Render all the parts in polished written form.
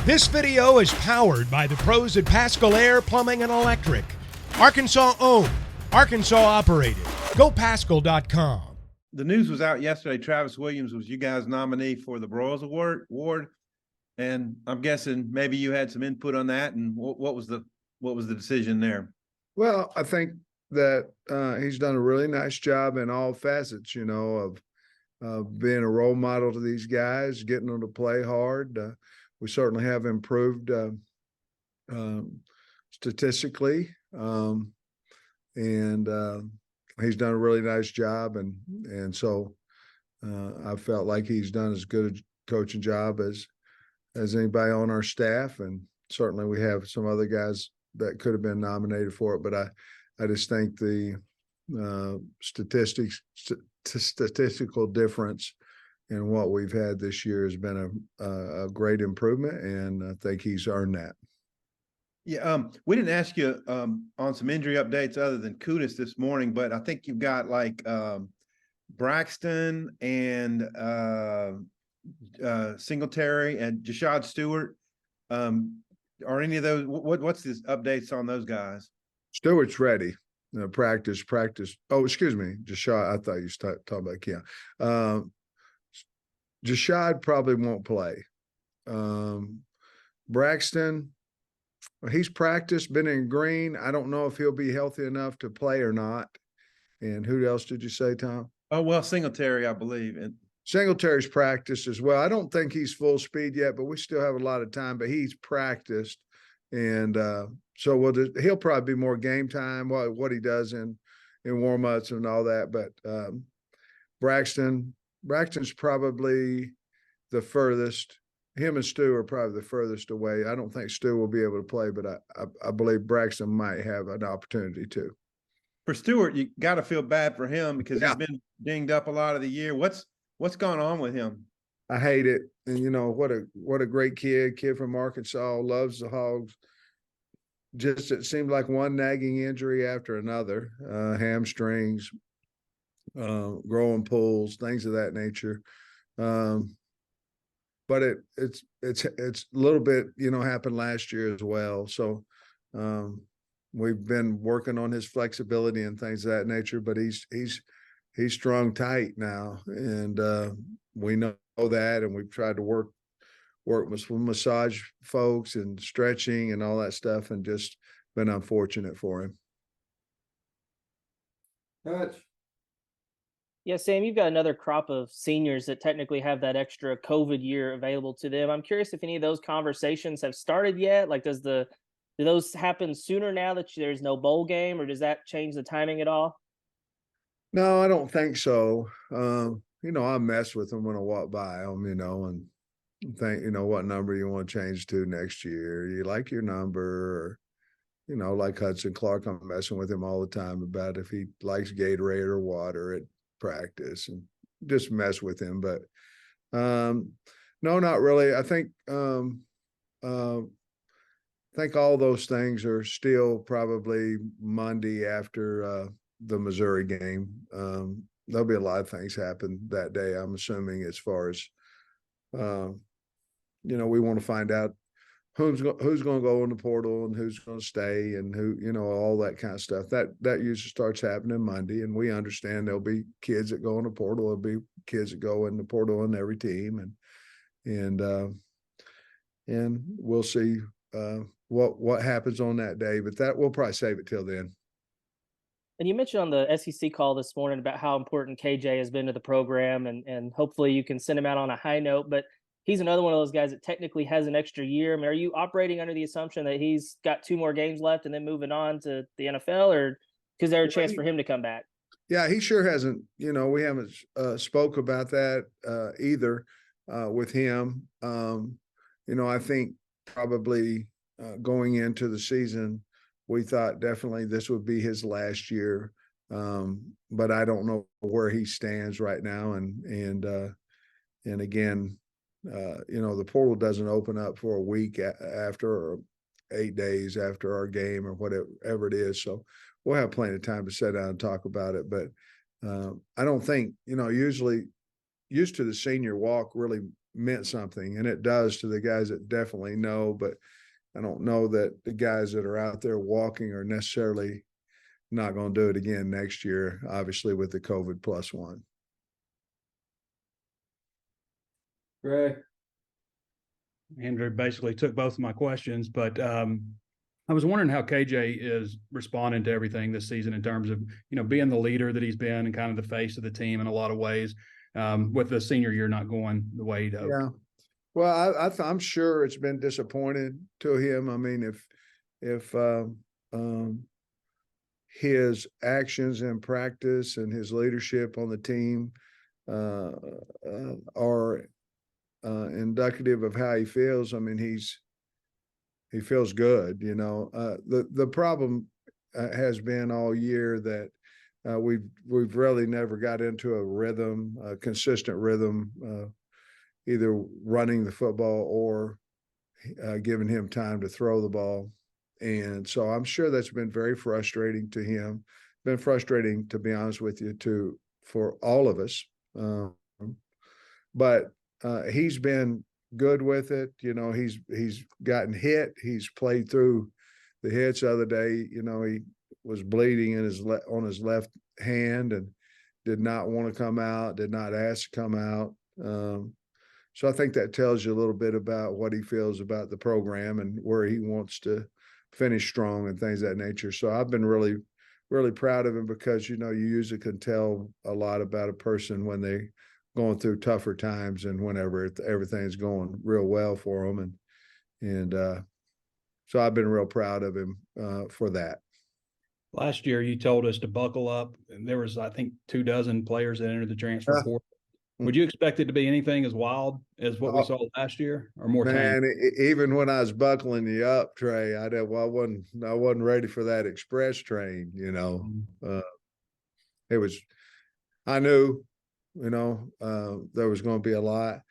This video is powered by the pros at Pascal Air Plumbing and Electric. Arkansas owned, Arkansas operated. GoPascal.com. The news was out yesterday. Travis Williams was you guys' nominee for the Broyles Award, and I'm guessing maybe you had some input on that. And what was the decision there? Well, I think that he's done a really nice job in all facets, of being a role model to these guys, getting them to play hard. We certainly have improved statistically, and he's done a really nice job. And so I felt like he's done as good a coaching job as anybody on our staff. And certainly we have some other guys that could have been nominated for it, but I just think the statistical difference in what we've had this year has been a great improvement, and I think he's earned that. Yeah, we didn't ask you on some injury updates other than Kudus this morning, but I think you've got like Braxton and Singletary and Jashad Stewart. Are any of those? What's the updates on those guys? Stewart's ready. Practice. Oh, excuse me, Jashad. I thought you were talking about Keon. Jashad probably won't play. Braxton, he's practiced, been in green. I don't know if he'll be healthy enough to play or not. And who else did you say, Tom? Oh, well, Singletary, I believe. And Singletary's practiced as well. I don't think he's full speed yet, but we still have a lot of time. But he's practiced, and so he'll probably be more game time. What he does in warm-ups and all that. But Braxton's probably the furthest. Him and Stu are probably the furthest away. I don't think Stu will be able to play, but I believe Braxton might have an opportunity to. For Stewart, you got to feel bad for him because he's been dinged up a lot of the year. What's gone on with him? I hate it. And what a great kid from Arkansas, loves the Hogs. Just it seemed like one nagging injury after another, hamstrings, growing pulls, things of that nature. But it's a little bit, happened last year as well. So we've been working on his flexibility and things of that nature, but he's strung tight now, and we know that, and we've tried to work with some massage folks and stretching and all that stuff, and just been unfortunate for him. Coach. Yeah, Sam, you've got another crop of seniors that technically have that extra COVID year available to them. I'm curious if any of those conversations have started yet. Like, do those happen sooner now that there's no bowl game, or does that change the timing at all? No, I don't think so. I mess with them when I walk by them, and think, what number you want to change to next year. You like your number, or, like Hudson Clark, I'm messing with him all the time about if he likes Gatorade or water at practice, and just mess with him. But no, not really. I think all those things are still probably Monday after the Missouri game. There'll be a lot of things happen that day, I'm assuming, as far as we want to find out who's going to go in the portal and who's going to stay, and who, all that kind of stuff. That usually starts happening Monday, and we understand there'll be kids that go in the portal. There'll be kids that go in the portal in every team, and we'll see what happens on that day. But that we'll probably save it till then. And you mentioned on the SEC call this morning about how important KJ has been to the program, and hopefully you can send him out on a high note. But he's another one of those guys that technically has an extra year. I mean, are you operating under the assumption that he's got 2 more games left and then moving on to the NFL, or is there a chance for him to come back? Yeah, he sure hasn't. We haven't spoke about that either with him. I think probably going into the season, we thought definitely this would be his last year, but I don't know where he stands right now. And again, the portal doesn't open up for a week after, or 8 days after our game, or whatever it is. So we'll have plenty of time to sit down and talk about it. But I don't think, usually used to the senior walk really meant something, and it does to the guys that definitely know, but I don't know that the guys that are out there walking are necessarily not going to do it again next year, obviously with the COVID +1. Greg. Andrew basically took both of my questions, but I was wondering how KJ is responding to everything this season in terms of, being the leader that he's been and kind of the face of the team in a lot of ways, with the senior year not going the way he'd hoped. Yeah. Well, I'm sure it's been disappointing to him. I mean, if his actions in practice and his leadership on the team are indicative of how he feels, I mean, he feels good. The problem has been all year that we've really never got into a rhythm, a consistent rhythm, either running the football or giving him time to throw the ball. And so I'm sure that's been very frustrating to him. Been frustrating, to be honest with you, for all of us. But he's been good with it. He's gotten hit. He's played through the hits. The other day, he was bleeding on his left hand and did not want to come out, did not ask to come out. So I think that tells you a little bit about what he feels about the program and where he wants to finish strong and things of that nature. So I've been really, really proud of him because, you usually can tell a lot about a person when they're going through tougher times and whenever everything's going real well for them. And so I've been real proud of him for that. Last year, you told us to buckle up, and there was, I think, 24 players that entered the transfer portal. Would you expect it to be anything as wild as what we saw last year, or more tame? Man, even when I was buckling you up, Trey, I wasn't ready for that express train. It was. I knew, there was going to be a lot.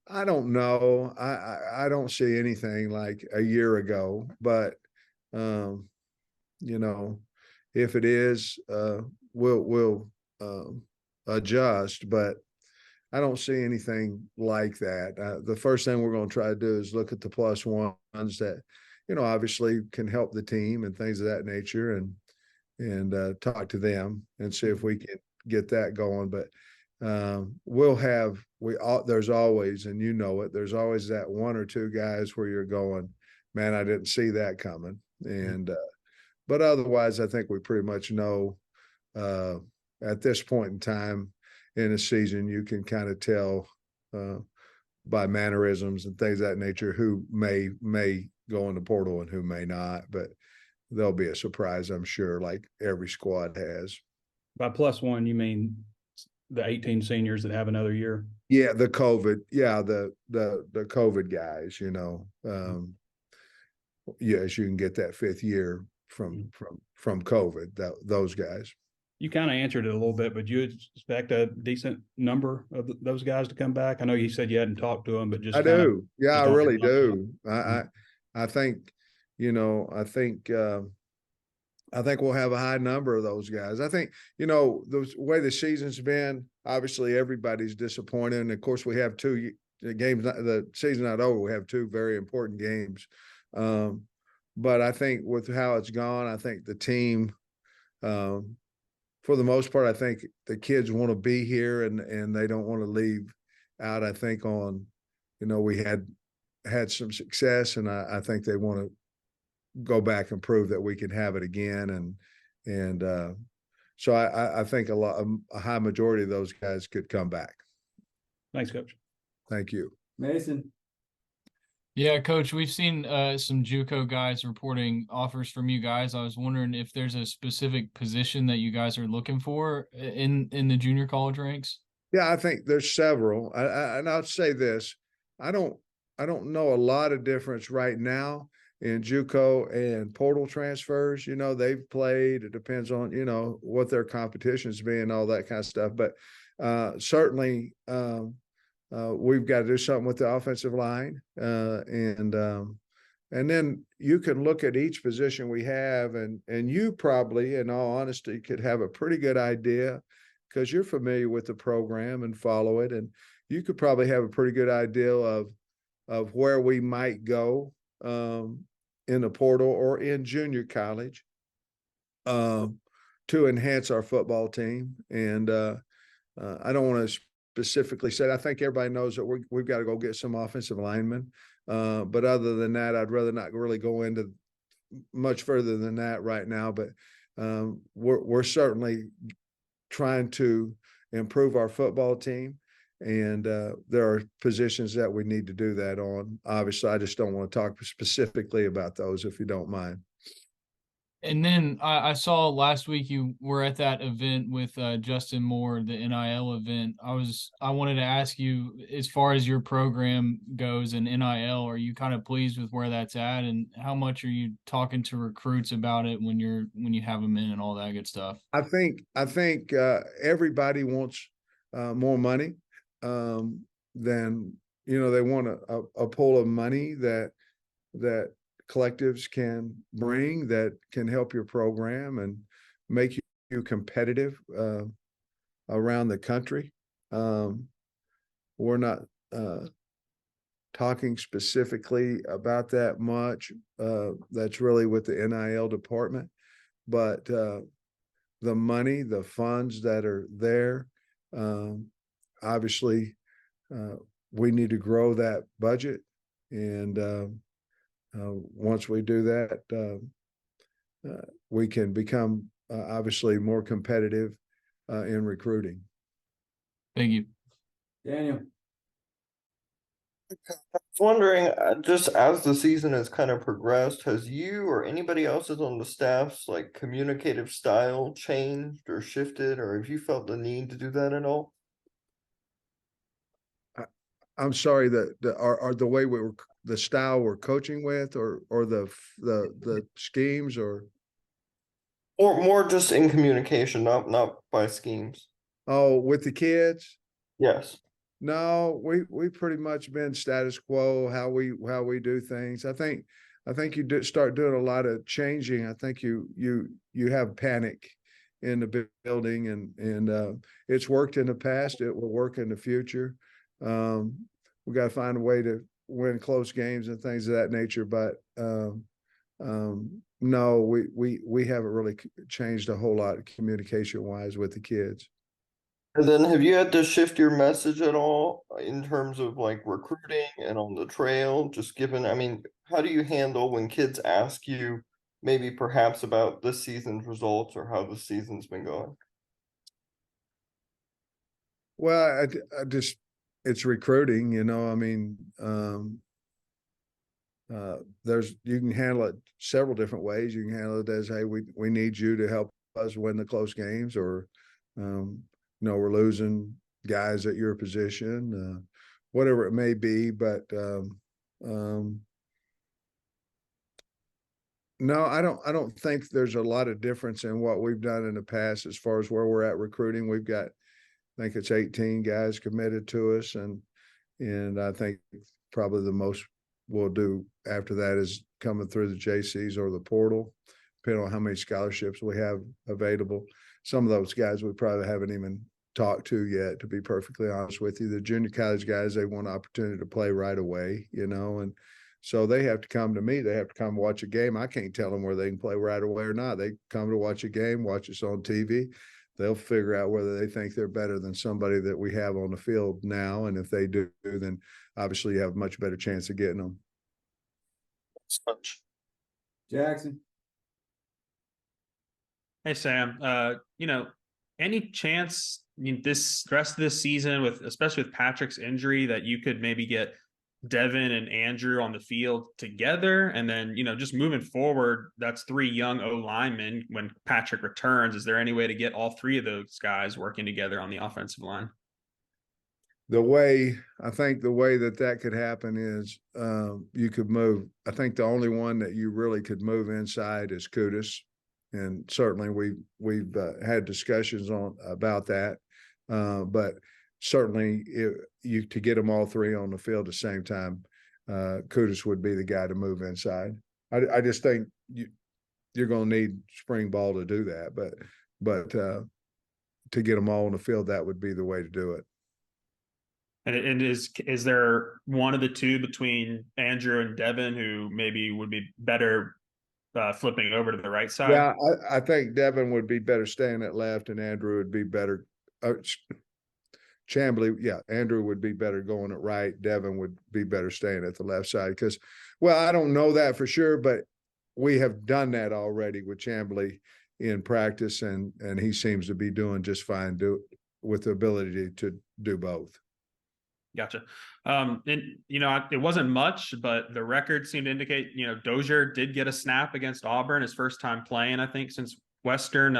I don't know. I don't see anything like a year ago, but if it is, we'll adjust. But I don't see anything like that. The first thing we're going to try to do is look at the +1s that, obviously can help the team and things of that nature, and talk to them and see if we can get that going. But there's always, and there's always that one or two guys where you're going, man, I didn't see that coming. And but otherwise, I think we pretty much know at this point in time in the season, you can kind of tell by mannerisms and things of that nature who may go in the portal and who may not. But there'll be a surprise, I'm sure, like every squad has. By +1, you mean the 18 seniors that have another year? Yeah, the COVID. Yeah, the COVID guys. Yes, you can get that 5th year from COVID. Those guys. You kind of answered it a little bit, but you expect a decent number of those guys to come back? I know you said you hadn't talked to them, but just I do. Yeah, I really do. I think, I think we'll have a high number of those guys. I think, the way the season's been, obviously everybody's disappointed. And of course we have 2 games, the season not over. We have 2 very important games. But I think with how it's gone, I think the team, for the most part, I think the kids want to be here and they don't want to leave out. I think we had some success, and I think they want to go back and prove that we can have it again. And so I think a high majority of those guys could come back. Thanks, Coach. Thank you. Mason. Yeah, Coach, we've seen some JUCO guys reporting offers from you guys. I was wondering if there's a specific position that you guys are looking for in the junior college ranks. Yeah, I think there's several. And I'll say this: I don't know a lot of difference right now in JUCO and portal transfers. They've played. It depends on what their competition's been, all that kind of stuff. But certainly. We've got to do something with the offensive line. And then you can look at each position we have, and you probably, in all honesty, could have a pretty good idea because you're familiar with the program and follow it. And you could probably have a pretty good idea of where we might go in the portal or in junior college to enhance our football team. And I don't want to specifically say, I think everybody knows that we've got to go get some offensive linemen. But other than that, I'd rather not really go into much further than that right now. But we're certainly trying to improve our football team. And there are positions that we need to do that on. Obviously, I just don't want to talk specifically about those, if you don't mind. And then I saw last week you were at that event with Justin Moore, the NIL event. I wanted to ask you, as far as your program goes in NIL, are you kind of pleased with where that's at, and how much are you talking to recruits about it when you have them in and all that good stuff? I think everybody wants more money than they want a pool of money that collectives can bring that can help your program and make you competitive around the country. We're not talking specifically about that much. That's really with the NIL department, but the money, the funds that are there, obviously we need to grow that budget. And once we do that, we can become obviously more competitive in recruiting. Thank you. Daniel. I was wondering, just as the season has kind of progressed, has you or anybody else's on the staff's like communicative style changed or shifted, or have you felt the need to do that at all? I'm sorry, are the way the style we're coaching with, or the schemes, or More just in communication, not by schemes. with the kids? Yes. No, we pretty much been status quo how we do things. I think you start doing a lot of changing. I think you have panic in the building, and it's worked in the past. It will work in the future. We got to find a way to win close games and things of that nature. But no, we haven't really changed a whole lot communication wise with the kids. And then have you had to shift your message at all in terms of like recruiting and on the trail? Just given, I mean, how do you handle when kids ask you maybe perhaps about this season's results or how the season's been going? Well, I just, it's recruiting, I mean, you can handle it several different ways. You can handle it as, hey, we need you to help us win the close games, or, we're losing guys at your position, whatever it may be. But no, I don't think there's a lot of difference in what we've done in the past as far as where we're at recruiting. We've got, I think it's 18 guys committed to us, and I think probably the most we'll do after that is coming through the JCs or the portal, depending on how many scholarships we have available. Some of those guys we probably haven't even talked to yet, to be perfectly honest with you. The junior college guys, they want an opportunity to play right away, and so they have to come to me. They have to come watch a game. I can't tell them where they can play right away or not. They come to watch a game, watch us on TV. They'll figure out whether they think they're better than somebody that we have on the field now. And if they do, then obviously you have a much better chance of getting them. Jackson. Hey, Sam, any chance this rest of this season, especially with Patrick's injury, that you could maybe get Devin and Andrew on the field together? And then, just moving forward, that's 3 young O linemen when Patrick returns. Is there any way to get all 3 of those guys working together on the offensive line? I think the way that could happen is you could move. I think the only one that you really could move inside is Kudus. And certainly we've had discussions about that. But certainly to get them all 3 on the field at the same time, Kudus would be the guy to move inside. I just think you're going to need spring ball to do that, but to get them all on the field, that would be the way to do it. And is there one of the two between Andrew and Devin who maybe would be better flipping over to the right side? Yeah, I think Devin would be better staying at left, and Andrew would be better. Chamblee, yeah, Andrew would be better going at right. Devin would be better staying at the left side because, well, I don't know that for sure, but we have done that already with Chamblee in practice, and he seems to be doing just fine with the ability to do both. Gotcha. And it wasn't much, but the record seemed to indicate, Dozier did get a snap against Auburn, his first time playing, I think, since Western.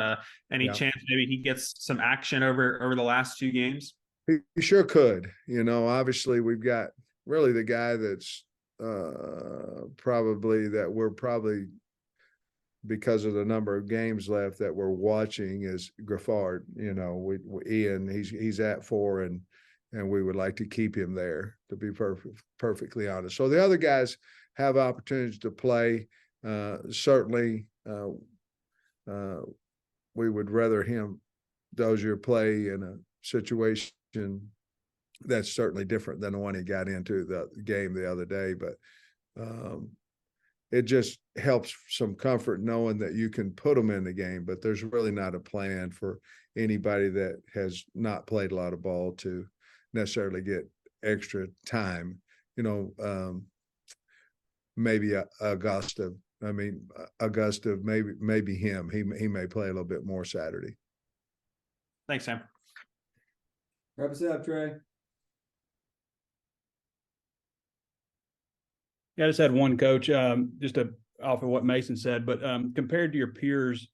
Any chance maybe he gets some action over the last 2 games? He sure could. Obviously we've got really the guy that's we're probably because of the number of games left that we're watching is Griffard. Ian, he's at 4 and we would like to keep him there, to be perfectly honest. So the other guys have opportunities to play. Certainly, we would rather Dozier play in a situation that's certainly different than the one he got into the game the other day. But it just helps some comfort knowing that you can put them in the game, but there's really not a plan for anybody that has not played a lot of ball to necessarily get extra time. Maybe Augusta. Augusta, maybe him. He may play a little bit more Saturday. Thanks, Sam. Wrap us up, Trey. Yeah, I just had one, Coach, just off of what Mason said, but compared to your peers,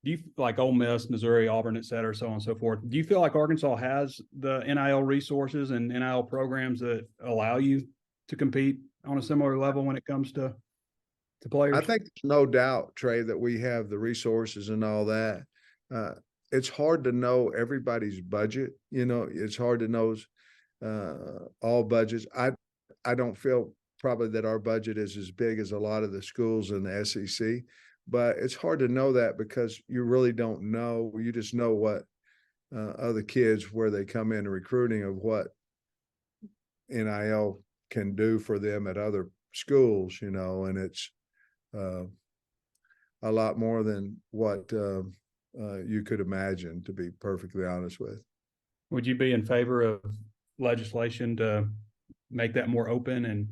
do you like Ole Miss, Missouri, Auburn, et cetera, so on and so forth, do you feel like Arkansas has the NIL resources and NIL programs that allow you to compete on a similar level when it comes to players? I think there's no doubt, Trey, that we have the resources and all that. It's hard to know everybody's budget. It's hard to know all budgets. I don't feel probably that our budget is as big as a lot of the schools in the SEC, but it's hard to know that because you really don't know. You just know what other kids, where they come in recruiting, of what NIL can do for them at other schools, and it's a lot more than what you could imagine, to be perfectly honest with. Would you be in favor of legislation to make that more open and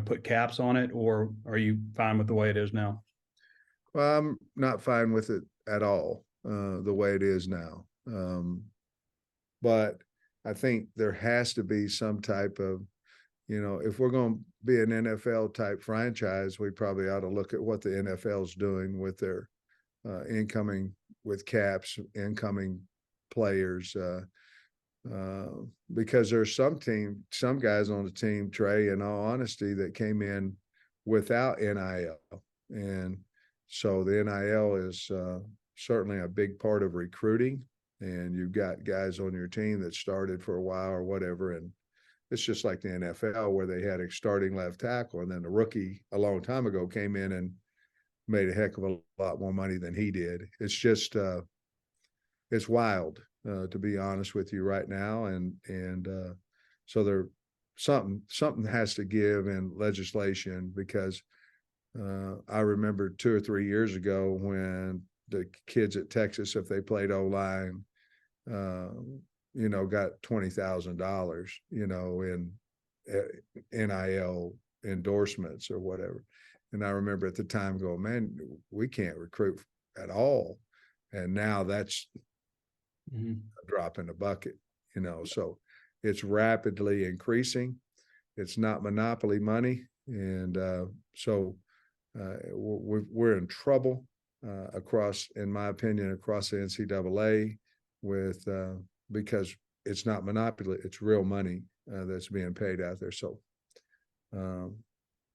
put caps on it, or are you fine with the way it is now? Well, I'm not fine with it at all, the way it is now. But I think there has to be some type of, if we're going to be an NFL type franchise, we probably ought to look at what the NFL's doing with their incoming, with caps, incoming players, because there's some guys on the team, Trey, in all honesty, that came in without NIL. And so the NIL is certainly a big part of recruiting, and you've got guys on your team that started for a while or whatever. And it's just like the NFL, where they had a starting left tackle, and then the rookie a long time ago came in and made a heck of a lot more money than he did. It's just, it's wild, to be honest with you right now. And so something has to give in legislation, because I remember 2 or 3 years ago when the kids at Texas, if they played O-line, got $20,000, in NIL endorsements or whatever. And I remember at the time going, man, we can't recruit at all. And now that's a drop in the bucket, so it's rapidly increasing. It's not monopoly money. And so we're in trouble in my opinion, across the NCAA with because it's not monopoly, it's real money that's being paid out there. So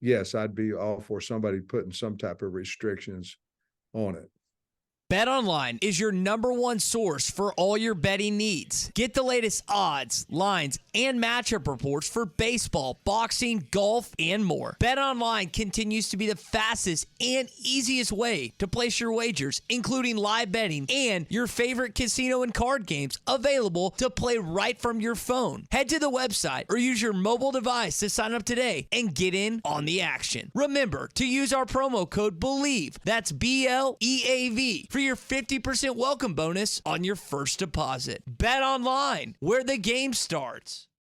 yes, I'd be all for somebody putting some type of restrictions on it. BetOnline is your #1 source for all your betting needs. Get the latest odds, lines, and matchup reports for baseball, boxing, golf, and more. BetOnline continues to be the fastest and easiest way to place your wagers, including live betting and your favorite casino and card games available to play right from your phone. Head to the website or use your mobile device to sign up today and get in on the action. Remember to use our promo code BELIEVE, that's BLEAV, for your 50% welcome bonus on your first deposit. Bet online, where the game starts.